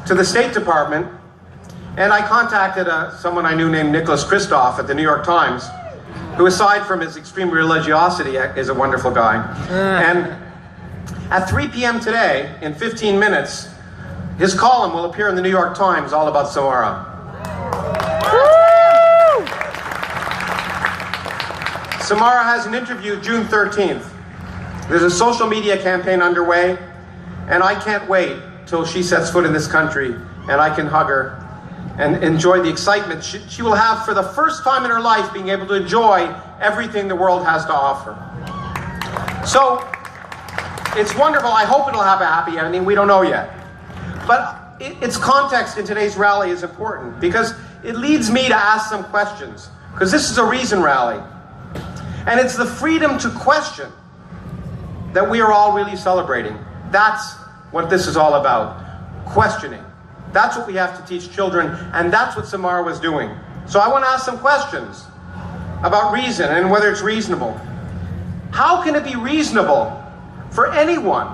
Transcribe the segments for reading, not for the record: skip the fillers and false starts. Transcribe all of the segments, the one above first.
to the State Department, and I contacted someone I knew named Nicholas Kristof at the New York Times, who, aside from his extreme religiosity, is a wonderful guy. And at 3 p.m. today, in 15 minutes, his column will appear in the New York Times all about Samara. Samara has an interview June 13th. There's a social media campaign underway, and I can't wait till she sets foot in this country and I can hug her and enjoy the excitement she will have for the first time in her life, being able to enjoy everything the world has to offer. So it's wonderful. I hope it'll have a happy ending. We don't know yet. But its context in today's rally is important because it leads me to ask some questions, because this is a reason rally. And it's the freedom to question that we are all really celebrating. That's what this is all about. Questioning. That's what we have to teach children, and that's what Samara was doing. So I want to ask some questions about reason and whether it's reasonable. How can it be reasonable for anyone,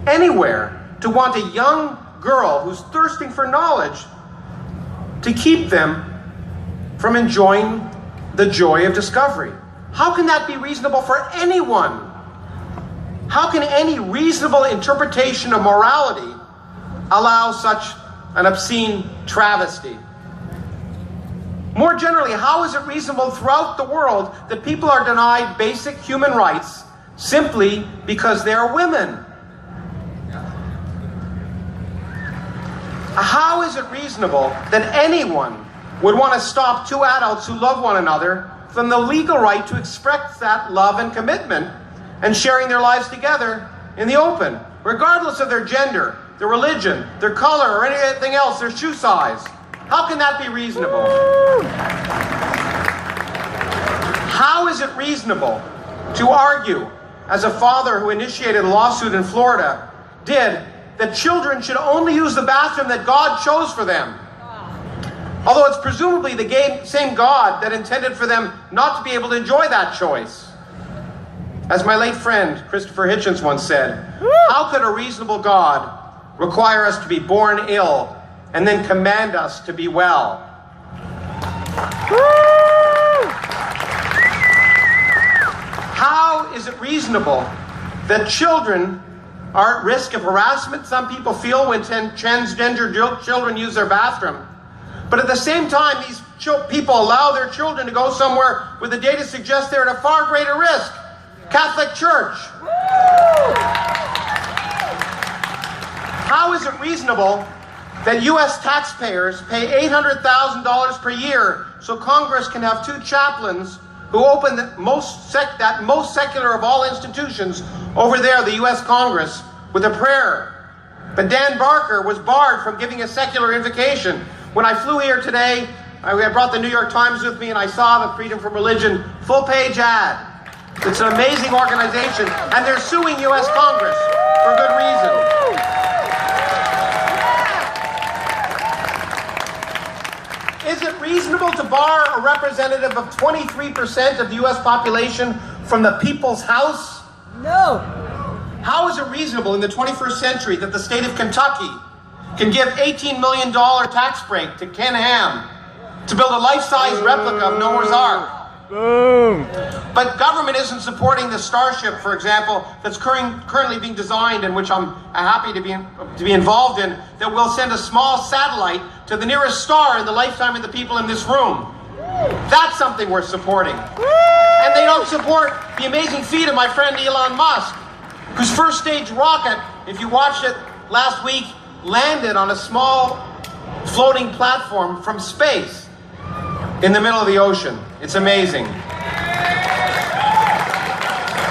anywhere, to want a young girl who's thirsting for knowledge to keep them from enjoying the joy of discovery? How can that be reasonable for anyone? How can any reasonable interpretation of morality allow such an obscene travesty? More generally, how is it reasonable throughout the world that people are denied basic human rights simply because they are women? How is it reasonable that anyone would want to stop two adults who love one another from the legal right to express that love and commitment and sharing their lives together in the open, regardless of their gender, their religion, their color, or anything else, their shoe size? How can that be reasonable? How is it reasonable to argue, as a father who initiated a lawsuit in Florida did, that children should only use the bathroom that God chose for them? Although it's presumably the same God that intended for them not to be able to enjoy that choice. As my late friend Christopher Hitchens once said, how could a reasonable God require us to be born ill and then command us to be well? How is it reasonable that children are at risk of harassment, some people feel, when transgender children use their bathroom, but at the same time these people allow their children to go somewhere where the data suggests they're at a far greater risk? Catholic Church. How is it reasonable that U.S. taxpayers pay $800,000 per year so Congress can have two chaplains who open that most secular of all institutions over there, the U.S. Congress, with a prayer? But Dan Barker was barred from giving a secular invocation. When I flew here today, I brought the New York Times with me, and I saw the Freedom from Religion full-page ad. It's an amazing organization, and they're suing U.S. Congress for good reason. Is it reasonable to bar a representative of 23% of the U.S. population from the People's House? No. How is it reasonable in the 21st century that the state of Kentucky can give $18 million tax break to Ken Ham to build a life-size replica of Noah's Ark? Boom. But government isn't supporting the Starship, for example, that's currently being designed, and which I'm happy to be involved in, that will send a small satellite to the nearest star in the lifetime of the people in this room. That's something worth supporting. And they don't support the amazing feat of my friend Elon Musk, whose first stage rocket, if you watched it last week, landed on a small floating platform from space in the middle of the ocean. It's amazing.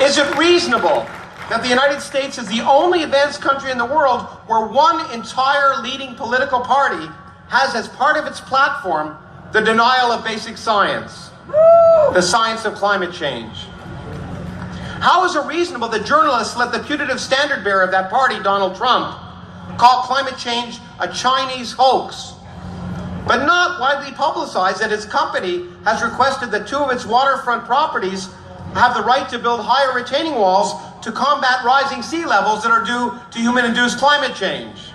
Is it reasonable that the United States is the only advanced country in the world where one entire leading political party has as part of its platform the denial of basic science, the science of climate change? How is it reasonable that journalists let the putative standard bearer of that party, Donald Trump, call climate change a Chinese hoax, but not widely publicized that his company has requested that two of its waterfront properties have the right to build higher retaining walls to combat rising sea levels that are due to human-induced climate change?